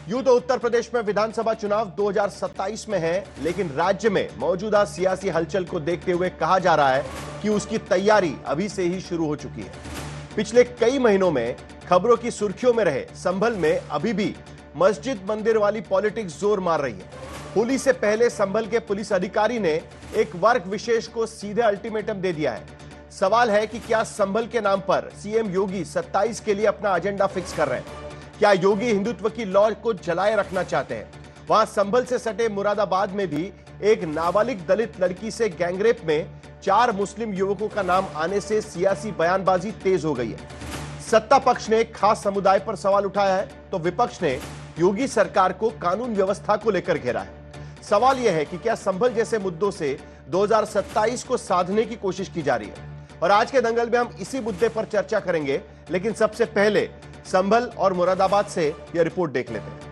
यूं तो उत्तर प्रदेश में विधानसभा चुनाव 2027 में है, लेकिन राज्य में मौजूदा सियासी हलचल को देखते हुए कहा जा रहा है कि उसकी तैयारी अभी से ही शुरू हो चुकी है। पिछले कई महीनों में खबरों की सुर्खियों में रहे संभल में अभी भी मस्जिद मंदिर वाली पॉलिटिक्स जोर मार रही है। होली से पहले संभल के पुलिस अधिकारी ने एक वर्ग विशेष को सीधे अल्टीमेटम दे दिया है। सवाल है कि क्या संभल के नाम पर सीएम योगी 27 के लिए अपना एजेंडा फिक्स कर रहे हैं? क्या योगी हिंदुत्व की लौ को जलाए रखना चाहते हैं? वहां संभल से सटे मुरादाबाद में भी एक नाबालिग दलित लड़की से गैंगरेप में 4 मुस्लिम युवकों का नाम आने से सियासी बयानबाजी तेज हो गई है। सत्ता पक्ष ने खास समुदाय पर सवाल उठाया है, तो विपक्ष ने योगी सरकार को कानून व्यवस्था को लेकर घेरा है। सवाल यह है कि क्या संभल जैसे मुद्दों से 2027 को साधने की कोशिश की जा रही है? और आज के दंगल में हम इसी मुद्दे पर चर्चा करेंगे, लेकिन सबसे पहले संभल और मुरादाबाद से यह रिपोर्ट देख लेते हैं।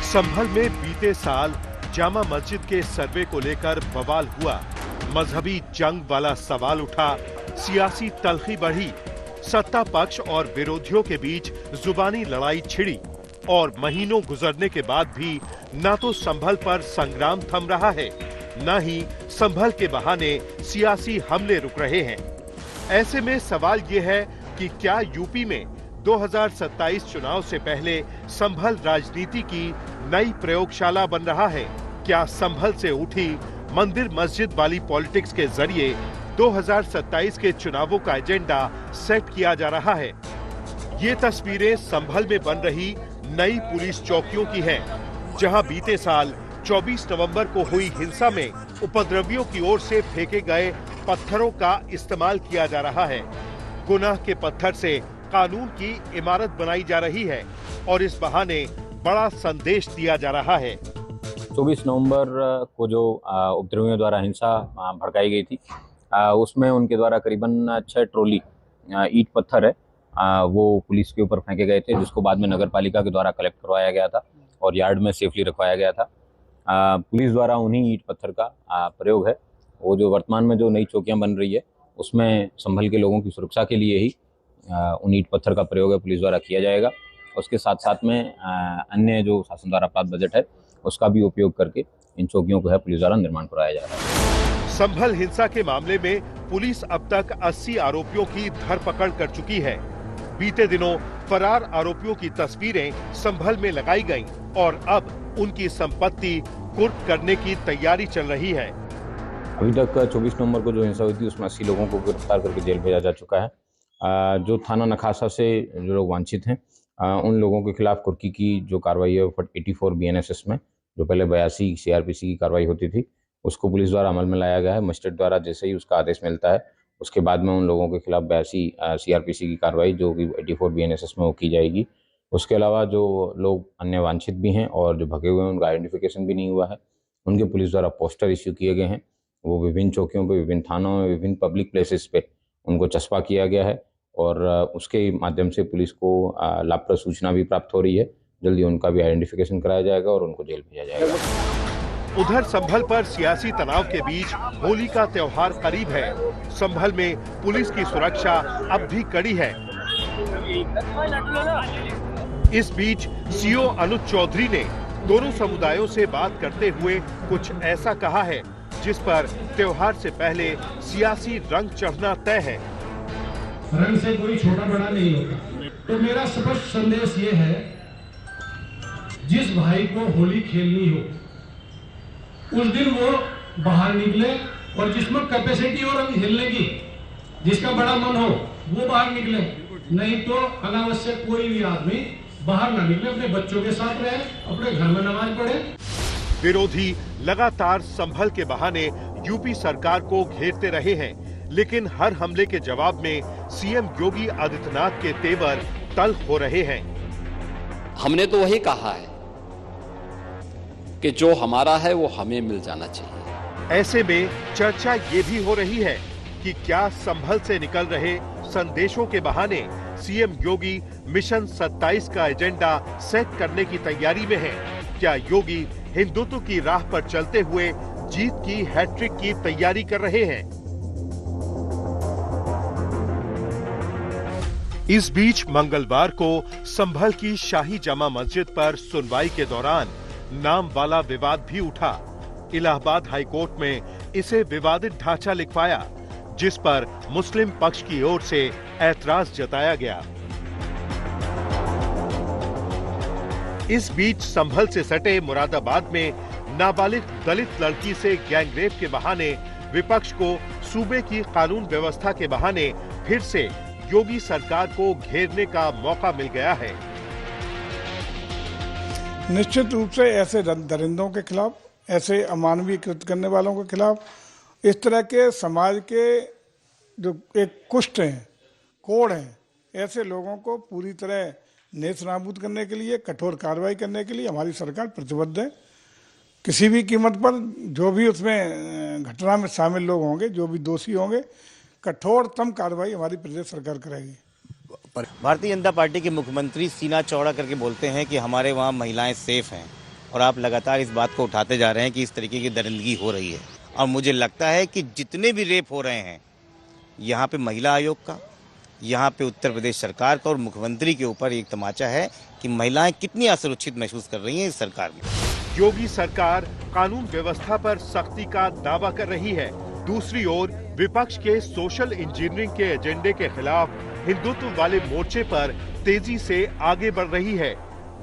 संभल में बीते साल जामा मस्जिद के सर्वे को लेकर बवाल हुआ। मजहबी जंग वाला सवाल उठा, सियासी तल्खी बढ़ी, सत्ता पक्ष और विरोधियों के बीच जुबानी लड़ाई छिड़ी और महीनों गुजरने के बाद भी न तो संभल पर संग्राम थम रहा है, न ही संभल के बहाने सियासी हमले रुक रहे हैं। ऐसे में सवाल ये है कि क्या यूपी में 2027 चुनाव से पहले संभल राजनीति की नई प्रयोगशाला बन रहा है? क्या संभल से उठी मंदिर मस्जिद वाली पॉलिटिक्स के जरिए 2027 के चुनावों का एजेंडा सेट किया जा रहा है? ये तस्वीरें संभल में बन रही नई पुलिस चौकियों की हैं, जहां बीते साल 24 नवंबर को हुई हिंसा में उपद्रवियों की ओर से फेंके गए पत्थरों का इस्तेमाल किया जा रहा है। गुनाह के पत्थर से कानून की इमारत बनाई जा रही है और इस बहाने बड़ा संदेश दिया जा रहा है। 24 नवंबर को जो उपद्रवियों द्वारा हिंसा भड़काई गई थी, उसमें उनके द्वारा करीबन 6 ट्रॉली ईंट पत्थर है वो पुलिस के ऊपर फेंके गए थे, जिसको बाद में नगर पालिका के द्वारा कलेक्ट करवाया गया था और यार्ड में सेफली रखवाया गया था। पुलिस द्वारा उन्हीं ईंट पत्थर का प्रयोग है। वो जो वर्तमान में जो नई चौकियां बन रही है, उसमें संभल के लोगों की सुरक्षा के लिए ही उन ईंट पत्थर का प्रयोग है पुलिस द्वारा किया जाएगा। उसके साथ साथ में अन्य जो शासन द्वारा प्राप्त बजट है, उसका भी उपयोग करके इन चौकियों को है पुलिस द्वारा निर्माण कराया जा रहा है। संभल हिंसा के मामले में पुलिस अब तक 80 आरोपियों की धरपकड़ कर चुकी है। बीते दिनों फरार आरोपियों की तस्वीरें संभल में लगाई गईं और अब उनकी संपत्ति कुर्क करने की तैयारी चल रही है। अभी तक 24 नवंबर को जो हिंसा हुई थी, उसमें 80 लोगों को गिरफ्तार करके जेल भेजा जा चुका है। जो थाना नखासा से जो लोग वांछित हैं, उन लोगों के खिलाफ कुर्की की जो कार्रवाई है 84 BNSS में, जो पहले 82 CRPC की कार्रवाई होती थी, उसको पुलिस द्वारा अमल में लाया गया है। मजिस्ट्रेट द्वारा जैसे ही उसका आदेश मिलता है, उसके बाद में उन लोगों के खिलाफ 82 CRPC की कार्रवाई जो कि 84 BNSS में वो की जाएगी। उसके अलावा जो लोग अन्य वांछित भी हैं और जो भगे हुए हैं, उनका आइडेंटिफिकेशन भी नहीं हुआ है, उनके पुलिस द्वारा पोस्टर इश्यू किए गए हैं। वो विभिन्न चौकियों पर, विभिन्न थानों में, विभिन्न पब्लिक प्लेसेस पे उनको चस्पा किया गया है और उसके माध्यम से पुलिस को लाभप्रद सूचना भी प्राप्त हो रही है। जल्दी उनका भी आइडेंटिफिकेशन कराया जाएगा और उनको जेल भेजा जाएगा। उधर संभल पर सियासी तनाव के बीच होली का त्योहार करीब है। संभल में पुलिस की सुरक्षा अब भी कड़ी है। इस बीच सीओ अनुज चौधरी ने दोनों समुदायों से बात करते हुए कुछ ऐसा कहा है, जिस पर त्योहार से पहले सियासी रंग चढ़ना तय है। रंग से कोई छोटा बड़ा नहीं होता। तो मेरा स्पष्ट संदेश ये है, जिस भाई को होली खेलनी हो उस दिन वो बाहर निकले, और जिसमें कैपेसिटी हो रंग खेलने की, जिसका बड़ा मन हो वो बाहर निकले, नहीं तो अनावश्यक कोई भी आदमी बाहर ना निकले, अपने बच्चों के साथ रहे, अपने घर में नमाज पढ़े। विरोधी लगातार संभल के बहाने यूपी सरकार को घेरते रहे हैं, लेकिन हर हमले के जवाब में सीएम योगी आदित्यनाथ के तेवर तल्ख हो रहे हैं। हमने तो वही कहा है कि जो हमारा है वो हमें मिल जाना चाहिए। ऐसे में चर्चा ये भी हो रही है कि क्या संभल से निकल रहे संदेशों के बहाने सीएम योगी मिशन 27 का एजेंडा सेट करने की तैयारी में हैं। क्या योगी हिंदुत्व की राह पर चलते हुए जीत की हैट्रिक की तैयारी कर रहे हैं? इस बीच मंगलवार को संभल की शाही जामा मस्जिद पर सुनवाई के दौरान नाम वाला विवाद भी उठा। इलाहाबाद हाईकोर्ट में इसे विवादित ढांचा लिखवाया, जिस पर मुस्लिम पक्ष की ओर से ऐतराज जताया गया। इस बीच संभल से सटे मुरादाबाद में नाबालिग दलित लड़की से गैंगरेप के बहाने विपक्ष को सूबे की कानून व्यवस्था के बहाने फिर से योगी सरकार को घेरने का मौका मिल गया है। निश्चित रूप से ऐसे दरिंदों के खिलाफ, ऐसे अमानवीय कृत्य करने वालों के खिलाफ, इस तरह के समाज के जो एक कुष्ठ हैं, कोढ़ हैं, ऐसे लोगों को पूरी तरह नेस्त नाबूद करने के लिए, कठोर कार्रवाई करने के लिए हमारी सरकार प्रतिबद्ध है। किसी भी कीमत पर जो भी उसमें घटना में शामिल लोग होंगे, जो भी दोषी होंगे, कठोरतम कार्रवाई हमारी प्रदेश सरकार करेगी। भारतीय जनता पार्टी के मुख्यमंत्री सीना चौड़ा करके बोलते हैं कि हमारे वहाँ महिलाएं सेफ हैं, और आप लगातार इस बात को उठाते जा रहे हैं कि इस तरीके की दरिंदगी हो रही है। और मुझे लगता है कि जितने भी रेप हो रहे हैं, यहाँ पे महिला आयोग का, यहाँ पे उत्तर प्रदेश सरकार का और मुख्यमंत्री के ऊपर एक तमाचा है कि महिलाएं कितनी असुरक्षित महसूस कर रही हैं इस सरकार में। योगी सरकार कानून व्यवस्था पर सख्ती का दावा कर रही है। दूसरी ओर विपक्ष के सोशल इंजीनियरिंग के एजेंडे के खिलाफ हिंदुत्व वाले मोर्चे पर तेजी से आगे बढ़ रही है,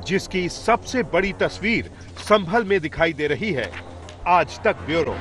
जिसकी सबसे बड़ी तस्वीर संभल में दिखाई दे रही है। आज तक ब्यूरो।